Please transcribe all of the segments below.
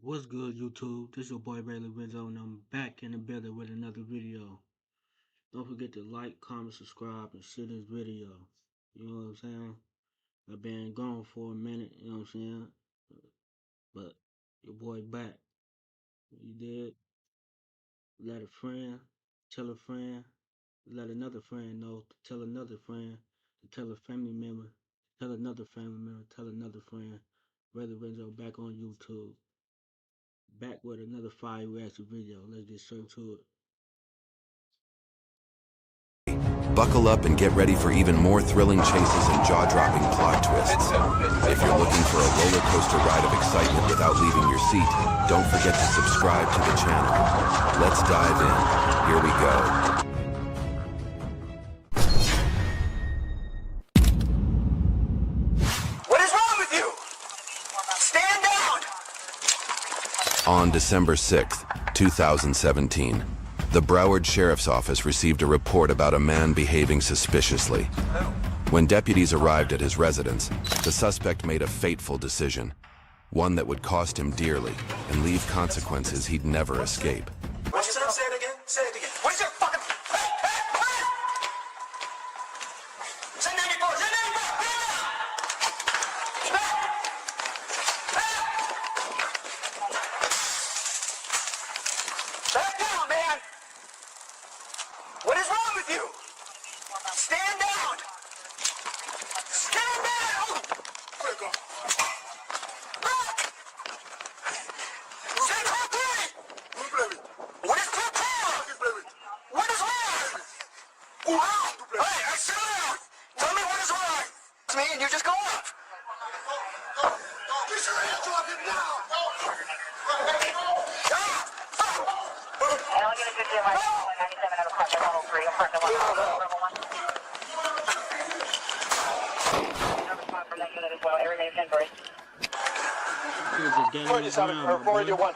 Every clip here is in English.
What's good, YouTube? This your boy Ray Lorenzo, and I'm back in the building with another video. Don't forget to like, comment, subscribe, and share this video. You know what I'm saying? I've been gone for a minute, you know what I'm saying? But your boy back. You did. Let a friend, tell a friend, let another friend know, to tell another friend, to tell a family member, tell another family member, tell another friend. Ray Lorenzo back on YouTube. Back with another fire reaction video. Let's get straight to it. Buckle up and get ready for even more thrilling chases and jaw-dropping plot twists. If you're looking for a roller coaster ride of excitement without leaving your seat, don't forget to subscribe to the channel. Let's dive in. Here we go. What is wrong with you? Stand down! On December 6th, 2017, the Broward Sheriff's Office received a report about a man behaving suspiciously. When deputies arrived at his residence, the suspect made a fateful decision, one that would cost him dearly and leave consequences he'd never escape. What you say? Say it again. Say it again. What is your fucking... Hey! Say 94! Say 94! Back down, man! What is wrong with you? Stand down! Stand down! Back! Say 2-3! What is 2-4? What is wrong? Wow! Hey, sit down! Tell me what is wrong! It's me and you just go up! Get your hands off him now! I'll get a good deal. 97 out of Park Level 3, apartment 1, level 1. No response from that unit as well. Everything is inquiry. Florida 1.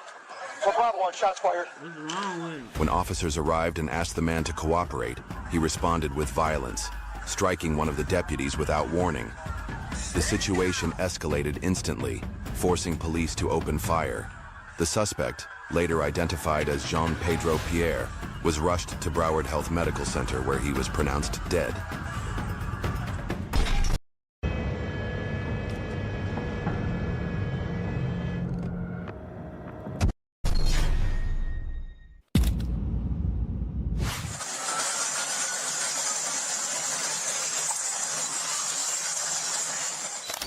For Bravo 1, shots fired. What's wrong with him? When officers arrived and asked the man to cooperate, he responded with violence, striking one of the deputies without warning. The situation escalated instantly, forcing police to open fire. The suspect, later identified as Jean Pedro Pierre, was rushed to Broward Health Medical Center where he was pronounced dead.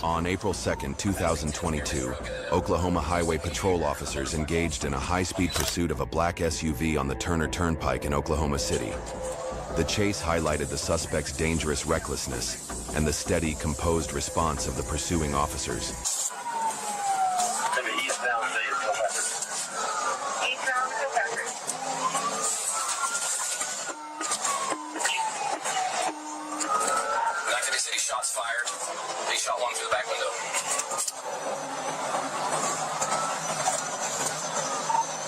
On April 2, 2022, Oklahoma Highway Patrol officers engaged in a high-speed pursuit of a black SUV on the Turner Turnpike in Oklahoma City. The chase highlighted the suspect's dangerous recklessness and the steady, composed response of the pursuing officers. City shots fired. They shot one through the back window.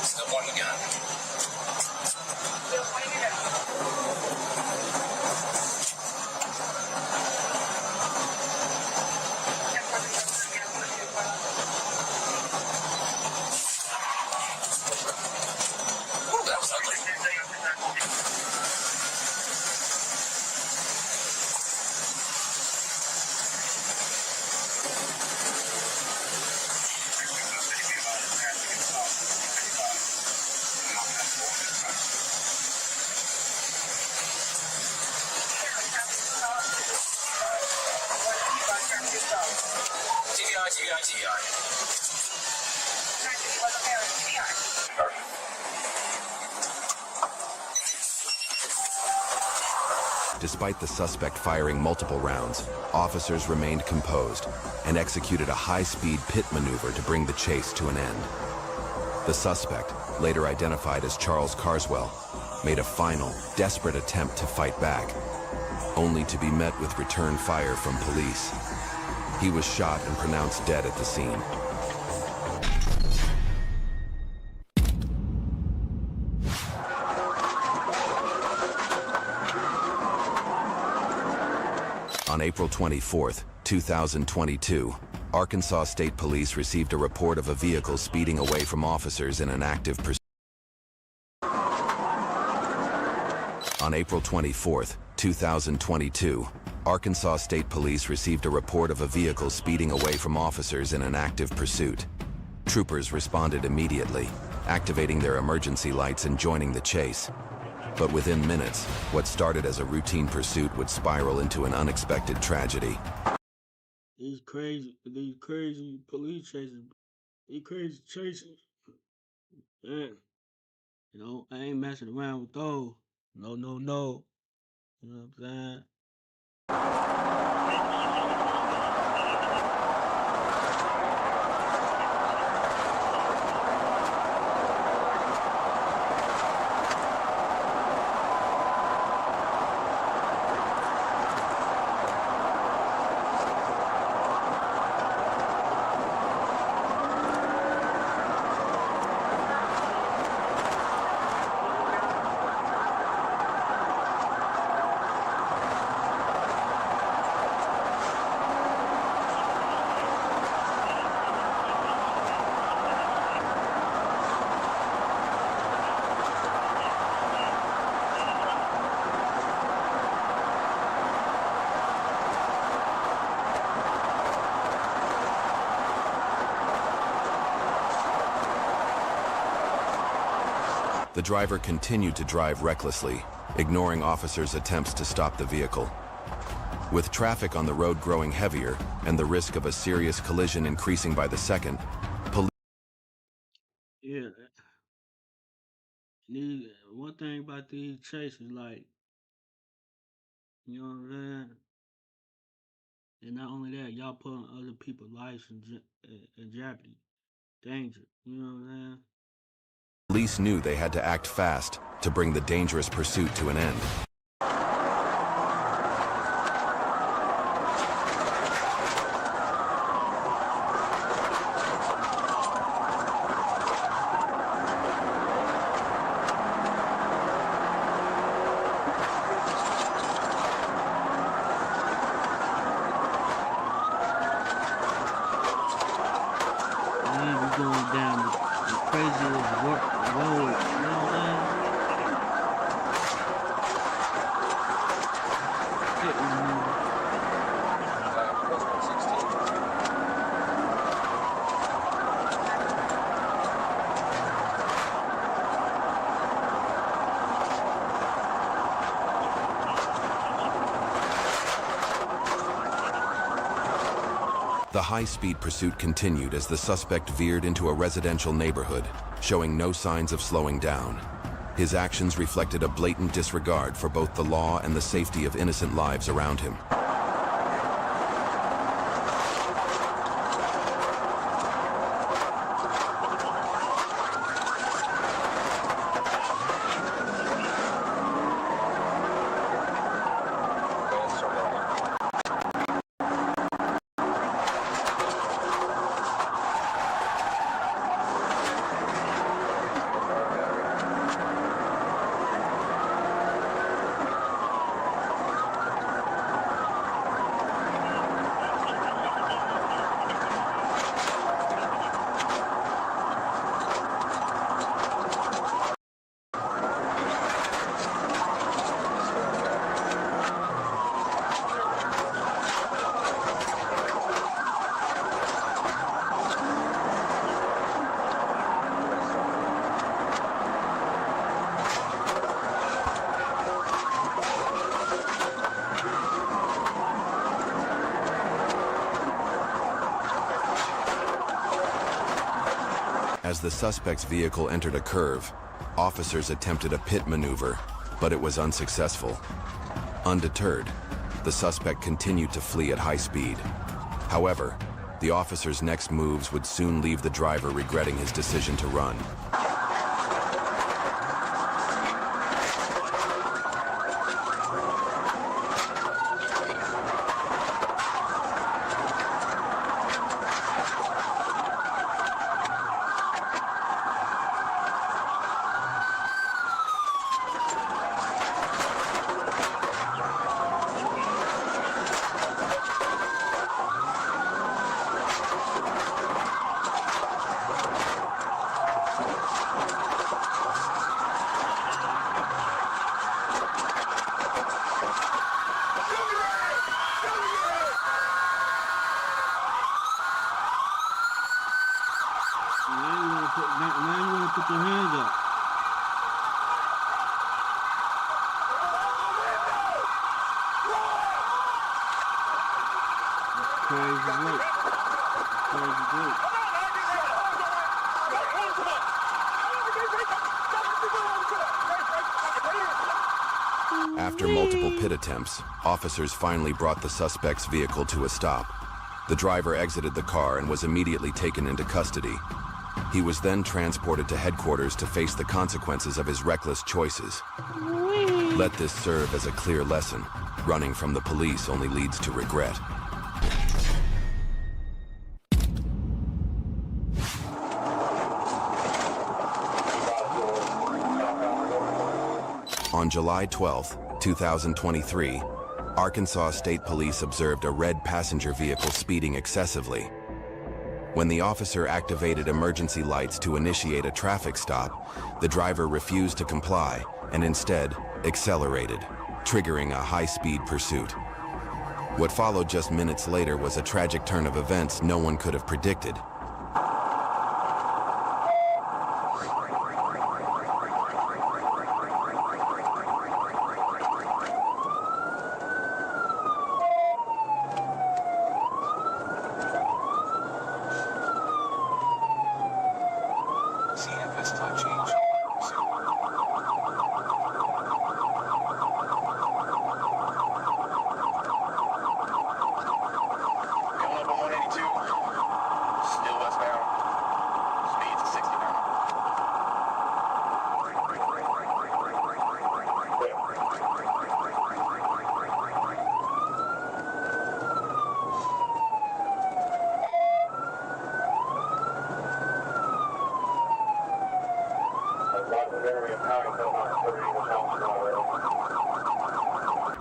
Still pointing the gun. Still pointing the gun. Ooh, that was ugly. TBI. Despite the suspect firing multiple rounds, officers remained composed and executed a high-speed pit maneuver to bring the chase to an end. The suspect, later identified as Charles Carswell, made a final, desperate attempt to fight back, only to be met with return fire from police. He was shot and pronounced dead at the scene. On April 24, 2022, Arkansas State Police received a report of a vehicle speeding away from officers in an active pursuit. On April 24, 2022, Arkansas State Police received a report of a vehicle speeding away from officers in an active pursuit. Troopers responded immediately, activating their emergency lights and joining the chase. But within minutes, what started as a routine pursuit would spiral into an unexpected tragedy. These crazy police chases, these crazy chases. Man, you know, I ain't messing around with those. No, no, no. You know what I'm saying? The driver continued to drive recklessly, ignoring officers' attempts to stop the vehicle. With traffic on the road growing heavier and the risk of a serious collision increasing by the second, police... Yeah. One thing about these chases, like, you know what I'm saying? And not only that, y'all putting other people's lives in jeopardy, danger. You know what I'm saying? Police knew they had to act fast to bring the dangerous pursuit to an end. Man, we going down the craziest road. You know what I'm saying? The high-speed pursuit continued as the suspect veered into a residential neighborhood, showing no signs of slowing down. His actions reflected a blatant disregard for both the law and the safety of innocent lives around him. As the suspect's vehicle entered a curve, officers attempted a pit maneuver, but it was unsuccessful. Undeterred, the suspect continued to flee at high speed. However, the officer's next moves would soon leave the driver regretting his decision to run. now you wanna put your hands up. That's crazy work. Crazy work. After multiple pit attempts, officers finally brought the suspect's vehicle to a stop. The driver exited the car and was immediately taken into custody. He was then transported to headquarters to face the consequences of his reckless choices. Let this serve as a clear lesson. Running from the police only leads to regret. On July 12, 2023, Arkansas State Police observed a red passenger vehicle speeding excessively. When the officer activated emergency lights to initiate a traffic stop, the driver refused to comply and instead accelerated, triggering a high-speed pursuit. What followed just minutes later was a tragic turn of events no one could have predicted.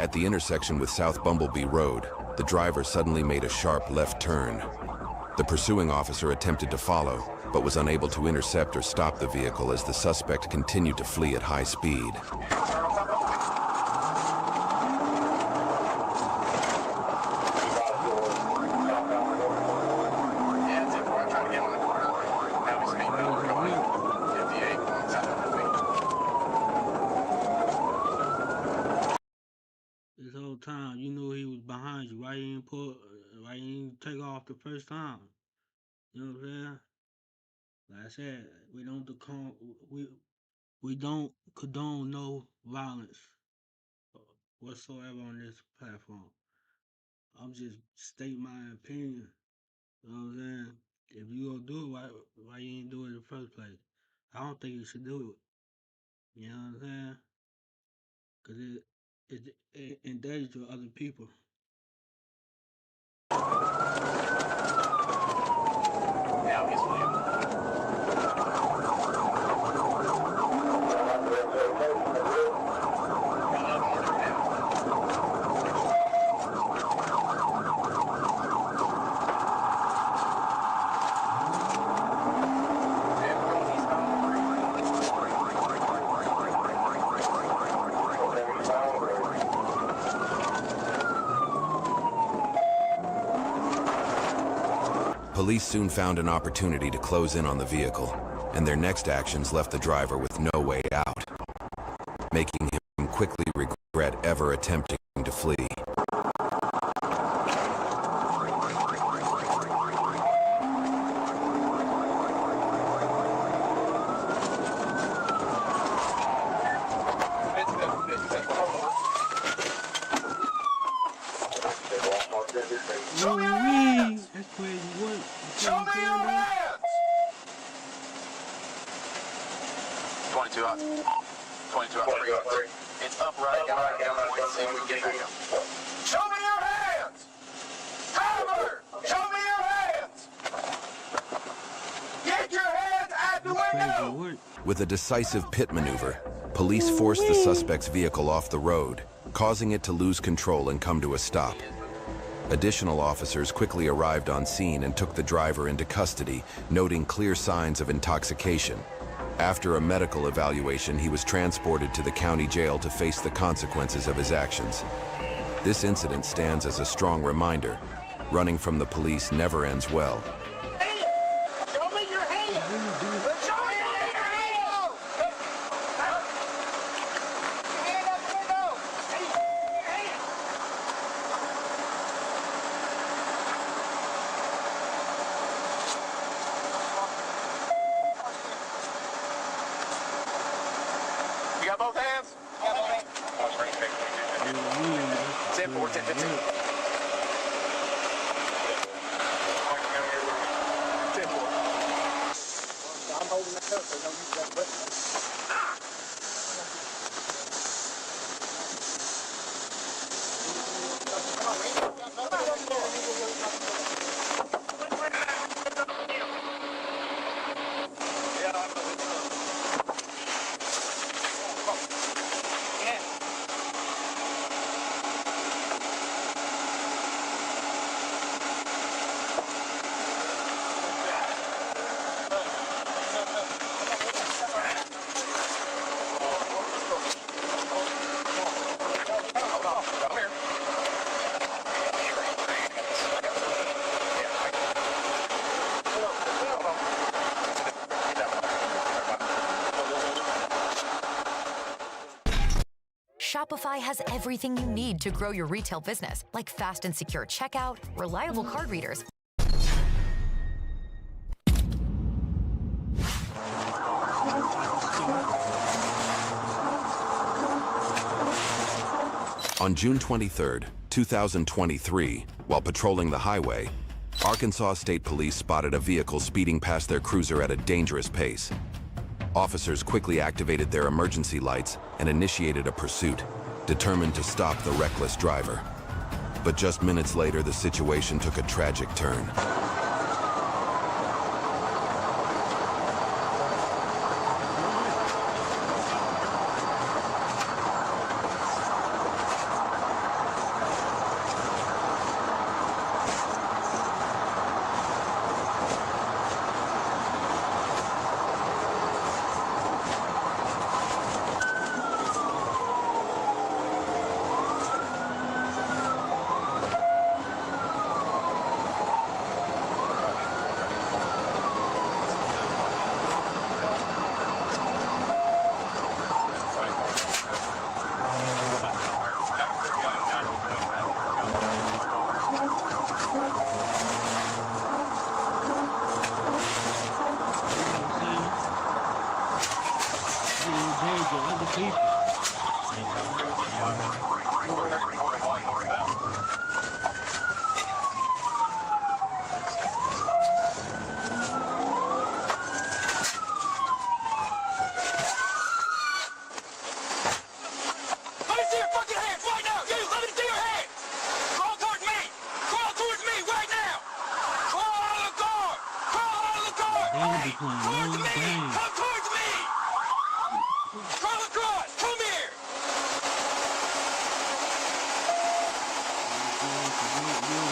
At the intersection with South Bumblebee Road, the driver suddenly made a sharp left turn. The pursuing officer attempted to follow, but was unable to intercept or stop the vehicle as the suspect continued to flee at high speed. This whole time, you knew he was behind you. Why you didn't take off the first time? You know what I'm saying? Like I said, we don't condone no violence whatsoever on this platform. I'm just stating my opinion. You know what I'm saying? If you gonna do it, why you ain't do it in the first place? I don't think you should do it. You know what I'm saying? Cause it endangers other people. Police soon found an opportunity to close in on the vehicle, and their next actions left the driver with no way out, making him quickly regret ever attempting to flee. That's crazy work. Show me your hands! 22 out 3. It's upright, down, see if we can get back up. Show me your hands! Tyler! Show me your hands! Get your hands out the window! With a decisive pit maneuver, police forced the suspect's vehicle off the road, causing it to lose control and come to a stop. Additional officers quickly arrived on scene and took the driver into custody, noting clear signs of intoxication. After a medical evaluation, he was transported to the county jail to face the consequences of his actions. This incident stands as a strong reminder: running from the police never ends well. Show me your hands! Shopify has everything you need to grow your retail business, like fast and secure checkout, reliable card readers. On June 23, 2023, while patrolling the highway, Arkansas State Police spotted a vehicle speeding past their cruiser at a dangerous pace. Officers quickly activated their emergency lights and initiated a pursuit, determined to stop the reckless driver. But just minutes later, the situation took a tragic turn.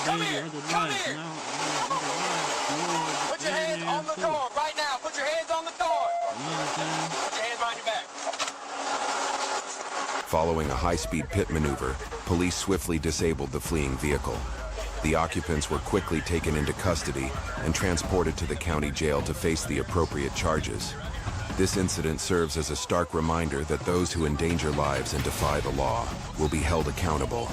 Come here. Come here. Put your hands on the door right now. Put your hands on the door. Put your hands behind your back. Following a high-speed pit maneuver, police swiftly disabled the fleeing vehicle. The occupants were quickly taken into custody and transported to the county jail to face the appropriate charges. This incident serves as a stark reminder that those who endanger lives and defy the law will be held accountable.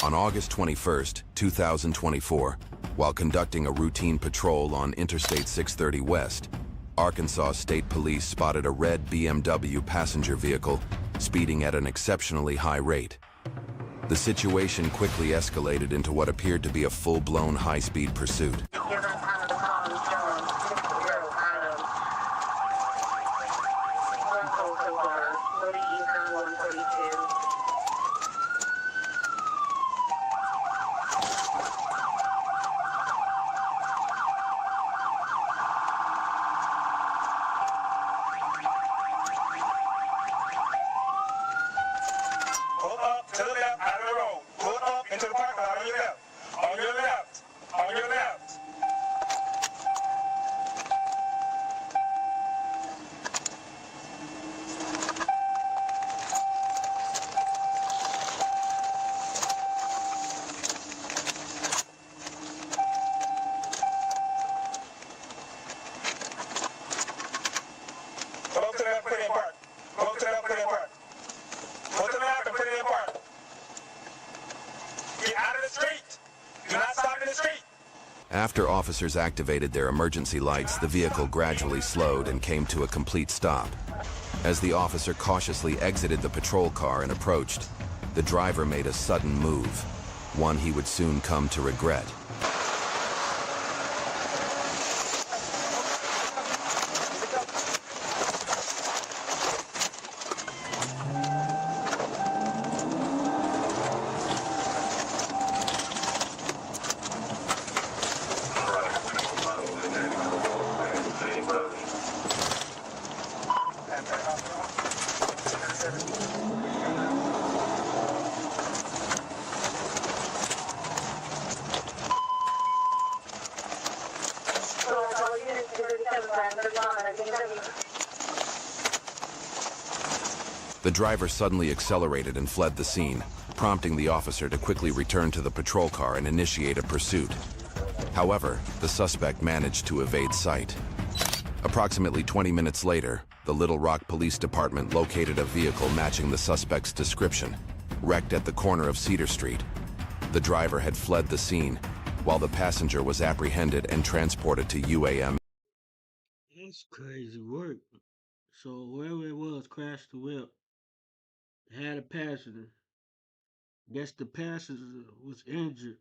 On August 21, 2024, while conducting a routine patrol on Interstate 630 West, Arkansas State Police spotted a red BMW passenger vehicle speeding at an exceptionally high rate. The situation quickly escalated into what appeared to be a full-blown high-speed pursuit. To the left, out of the road. Pull up into the parking lot on your left. On your left. On your left. After officers activated their emergency lights, the vehicle gradually slowed and came to a complete stop. As the officer cautiously exited the patrol car and approached, the driver made a sudden move, one he would soon come to regret. The driver suddenly accelerated and fled the scene, prompting the officer to quickly return to the patrol car and initiate a pursuit. However, the suspect managed to evade sight. Approximately 20 minutes later, the Little Rock Police Department located a vehicle matching the suspect's description, wrecked at the corner of Cedar Street. The driver had fled the scene, while the passenger was apprehended and transported to UAM. That's crazy work. So whoever it was crashed the whip, had a passenger. Guess the passenger was injured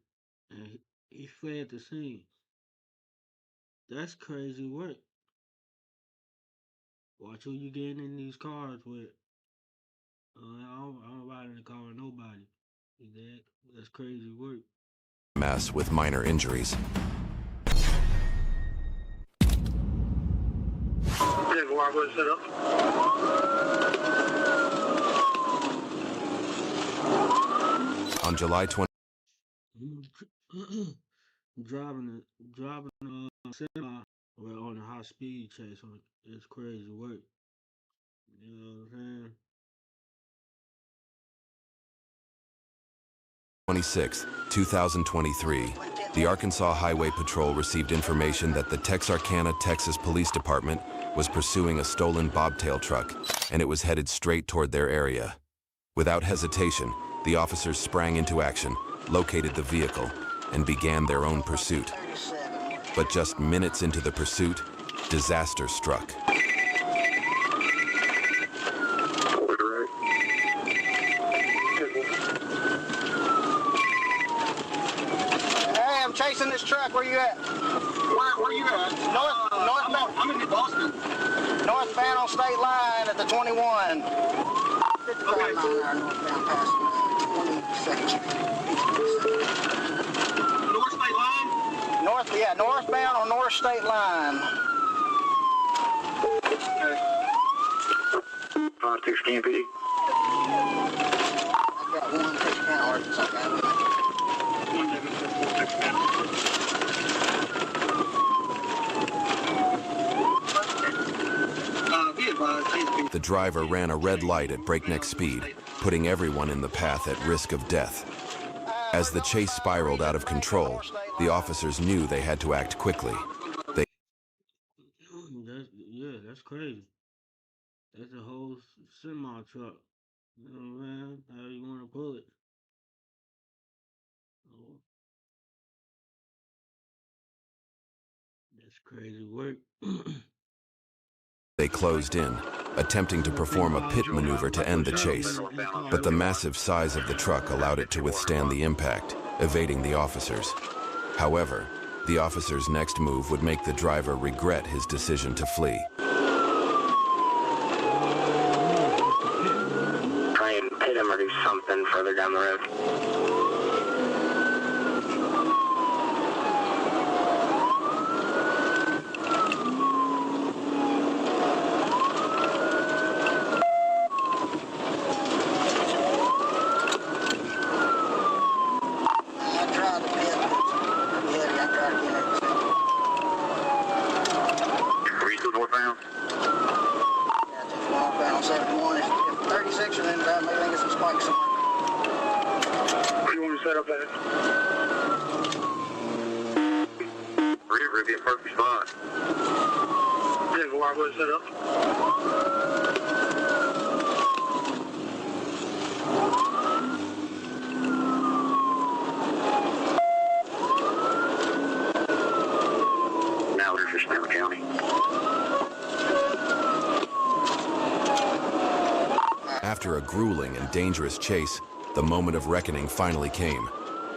and he fled the scene. That's crazy work. Watch who you getting in these cars with. I don't ride in the car with nobody. That's crazy work. Mess with minor injuries. On July 20, driving a semi well, on a high speed chase, it's crazy work. You know what I'm saying? 26, 2023, the Arkansas Highway Patrol received information that the Texarkana, Texas Police Department was pursuing a stolen bobtail truck, and it was headed straight toward their area. Without hesitation, the officers sprang into action, located the vehicle, and began their own pursuit. But just minutes into the pursuit, disaster struck. I'm chasing this truck. Where you at? Where you at? Northbound. I'm in Boston. Northbound on State Line at the 21. Okay. North State Line? Northbound on North State Line. Okay. 5-6 Campy. I've got 1-6 count Arkansas. The driver ran a red light at breakneck speed, putting everyone in the path at risk of death. As the chase spiraled out of control, the officers knew they had to act quickly. That's crazy. That's a whole semi truck. You know what I'm saying? How you want to pull it? Oh. That's crazy work. They closed in, attempting to perform a pit maneuver to end the chase, but the massive size of the truck allowed it to withstand the impact, evading the officers. However, the officer's next move would make the driver regret his decision to flee. Try and pit him or do something further down the road. After a grueling and dangerous chase, the moment of reckoning finally came.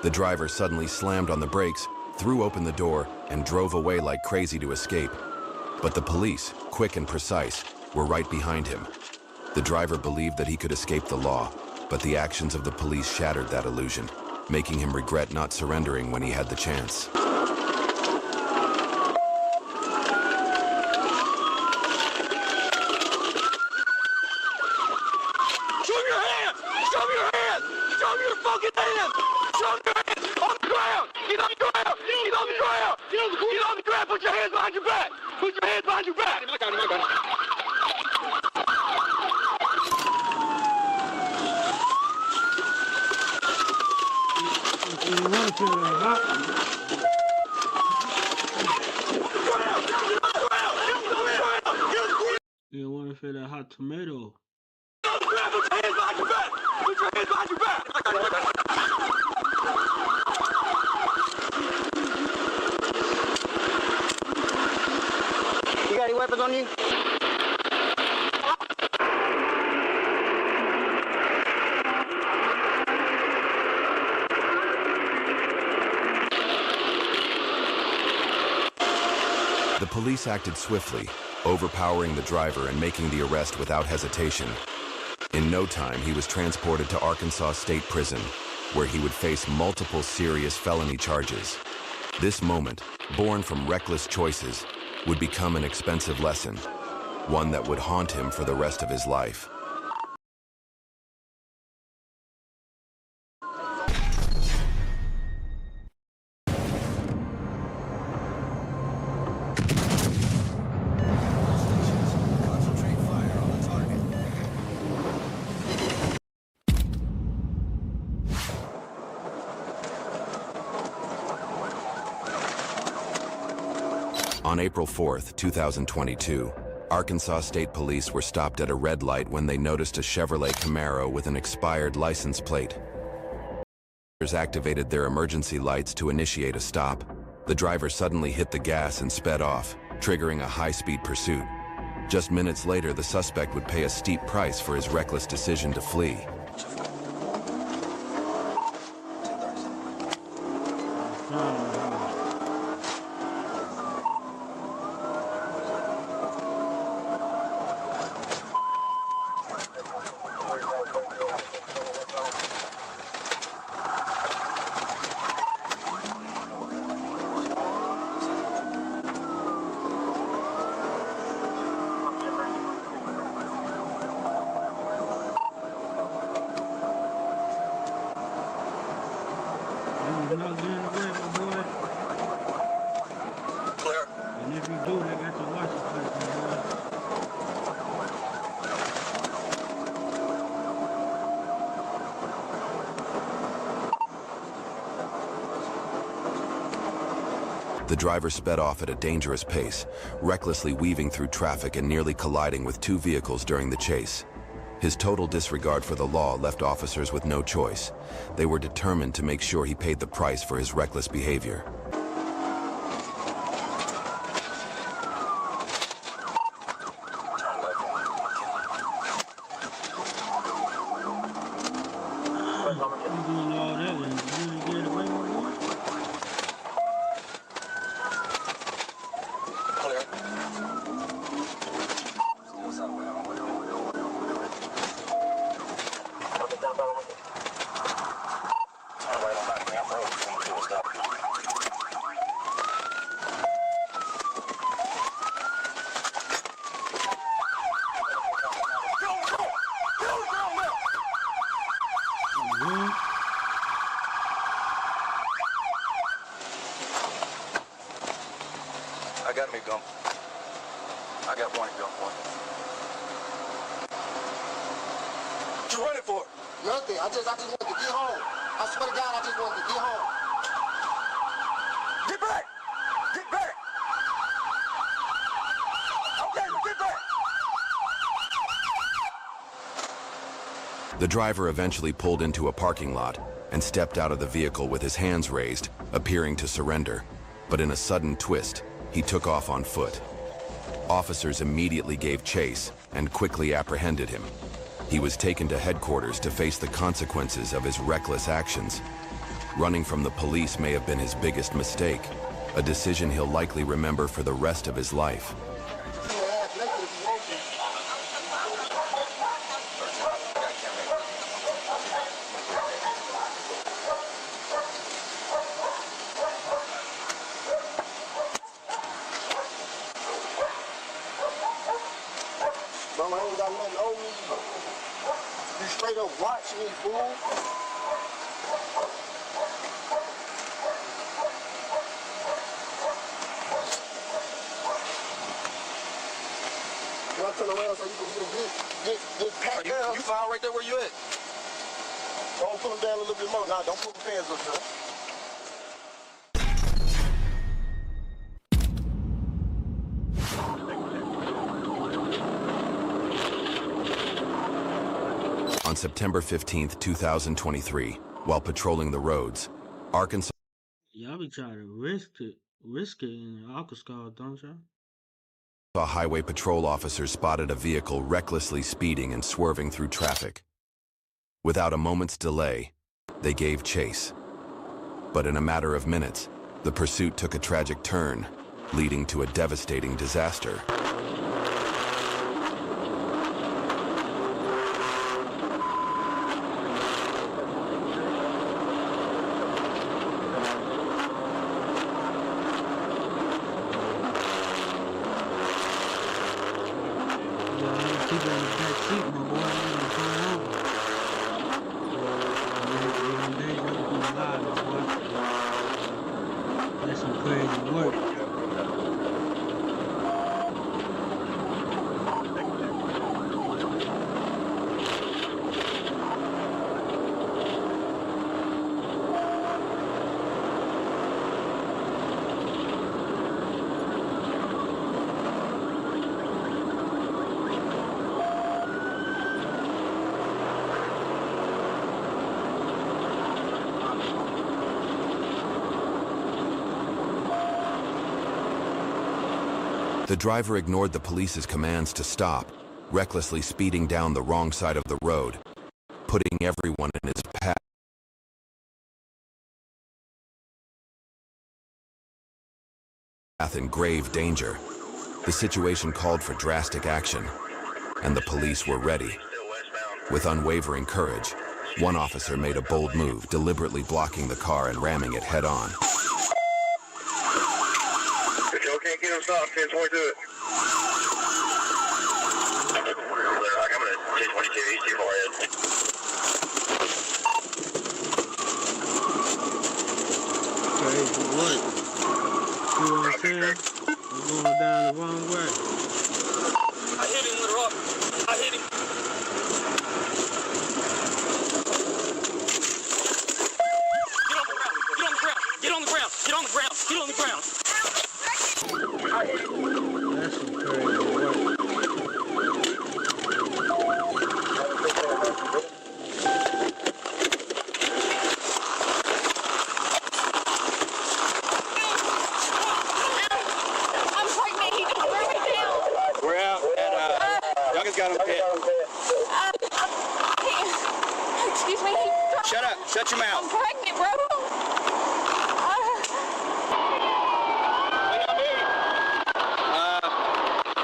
The driver suddenly slammed on the brakes, threw open the door, and drove away like crazy to escape. But the police, quick and precise, were right behind him. The driver believed that he could escape the law, but the actions of the police shattered that illusion, making him regret not surrendering when he had the chance. Put your hands behind your back! Put your hands behind your back! I got it. You want to feel that hot tomato? Put your hands behind your back! Put your hands behind your back! I got it. You got any weapons on you? The police acted swiftly, overpowering the driver and making the arrest without hesitation. In no time, he was transported to Arkansas State Prison, where he would face multiple serious felony charges. This moment, born from reckless choices, would become an expensive lesson, one that would haunt him for the rest of his life. On April 4th, 2022, Arkansas State Police were stopped at a red light when they noticed a Chevrolet Camaro with an expired license plate. Officers activated their emergency lights to initiate a stop. The driver suddenly hit the gas and sped off, triggering a high-speed pursuit. Just minutes later, the suspect would pay a steep price for his reckless decision to flee. You're not getting away, my boy. Clear. And if you do, they got your license plate, my boy. The driver sped off at a dangerous pace, recklessly weaving through traffic and nearly colliding with two vehicles during the chase. His total disregard for the law left officers with no choice. They were determined to make sure he paid the price for his reckless behavior. You doing all that and you really get away, my boy? I got me gun. I got one gun for you. What you running for? Nothing. I just wanted to get home. I swear to God, I just wanted to get home. Get back! Get back! Okay, get back! The driver eventually pulled into a parking lot and stepped out of the vehicle with his hands raised, appearing to surrender. But in a sudden twist, he took off on foot. Officers immediately gave chase and quickly apprehended him. He was taken to headquarters to face the consequences of his reckless actions. Running from the police may have been his biggest mistake, a decision he'll likely remember for the rest of his life. Mama ain't got nothing on me. You straight up watch me, fool. You want to turn around so you can get packed down? You fine right there where you at? Don't put them down a little bit more. Nah, don't put the pants up there. On September 15th, 2023, while patrolling the roads, Arkansas Y'all be trying to risk it in Arkansas, don't y'all? highway patrol officers spotted a vehicle recklessly speeding and swerving through traffic. Without a moment's delay, they gave chase. But in a matter of minutes, the pursuit took a tragic turn, leading to a devastating disaster. Keep it in the back seat, my boy. I ain't turn over. One day, you're gonna lie, my boy. That's some crazy work. The driver ignored the police's commands to stop, recklessly speeding down the wrong side of the road, putting everyone in his path in grave danger. The situation called for drastic action, and the police were ready. With unwavering courage, one officer made a bold move, deliberately blocking the car and ramming it head-on. If y'all can't get him stopped, 1022 it. I'm coming at 1022, he's too far ahead. Crazy work. See what I'm saying? I'm going down the wrong way. I hit him with a rock. I hit him. Get on the ground. Get on the ground. Get on the ground. That's some crazy work. I'm pregnant. He just threw me down. We're out at, Youngest got him hit. Excuse me. Shut up. Shut your I'm mouth. pregnant, bro.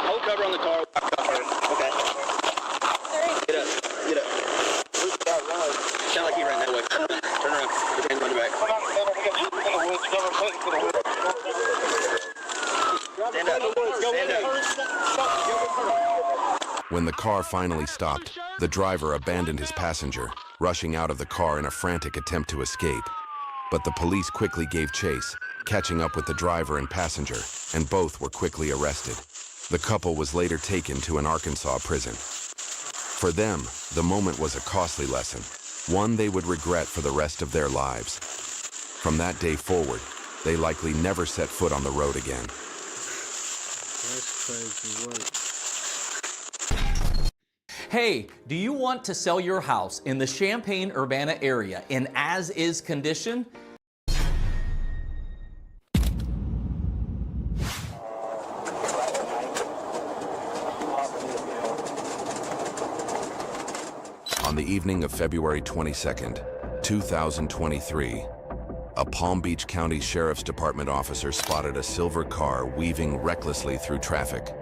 Hold cover on the car. Okay. Get up. Get up. Sound like he ran that way. Turn around. Put your hands behind your back. Stand up. Stand up. When the car finally stopped, the driver abandoned his passenger, rushing out of the car in a frantic attempt to escape. But the police quickly gave chase, catching up with the driver and passenger, and both were quickly arrested. The couple was later taken to an Arkansas prison. For them, the moment was a costly lesson, one they would regret for the rest of their lives. From that day forward, they likely never set foot on the road again. That's crazy work. Hey, do you want to sell your house in the Champaign-Urbana area in as-is condition? On the evening of February 22nd, 2023, a Palm Beach County Sheriff's Department officer spotted a silver car weaving recklessly through traffic.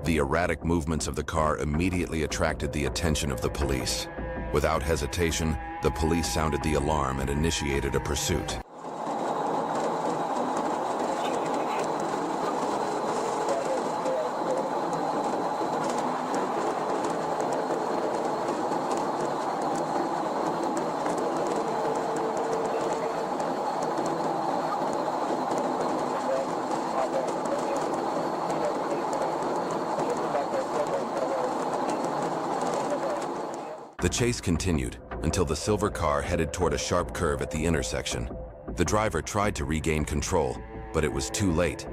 The erratic movements of the car immediately attracted the attention of the police. Without hesitation, the police sounded the alarm and initiated a pursuit. The chase continued until the silver car headed toward a sharp curve at the intersection. The driver tried to regain control, but it was too late.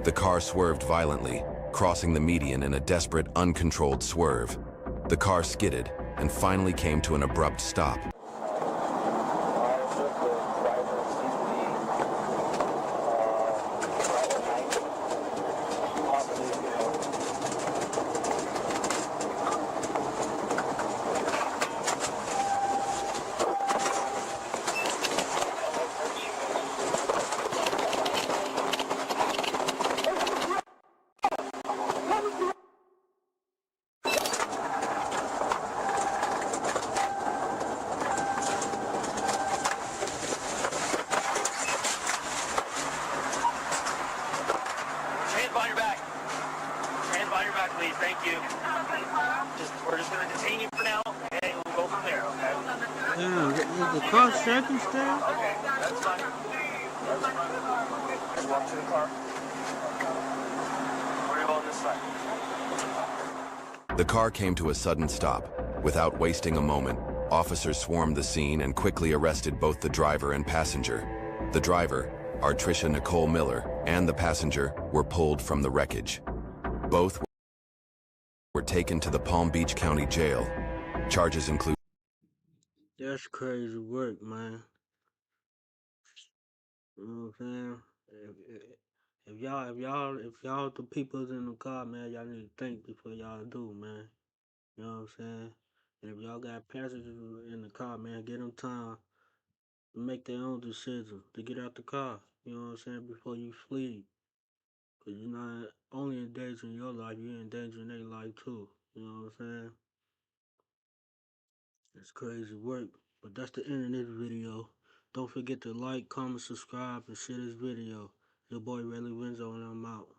The car swerved violently, crossing the median in a desperate, uncontrolled swerve. The car skidded and finally came to an abrupt stop. Please, thank you. We're just going to detain you for now, and we'll go from there, okay? Yeah, is the car shaking still? Okay, that's fine. That's fine. Just walk to the car. Where are you on this side? The car came to a sudden stop. Without wasting a moment, officers swarmed the scene and quickly arrested both the driver and passenger. The driver, Artricia Nicole Miller, and the passenger were pulled from the wreckage. Both were taken to the Palm Beach County Jail. Charges include... That's crazy work, man. You know what I'm saying? If y'all the people's in the car, man, y'all need to think before y'all do, man. You know what I'm saying? And if y'all got passengers in the car, man, get them time to make their own decision to get out the car. You know what I'm saying? Before you flee. Because you're not only endangering your life, you're endangering their life too. You know what I'm saying? It's crazy work. But that's the end of this video. Don't forget to like, comment, subscribe, and share this video. Your boy Rayleigh Renzo, and I'm out.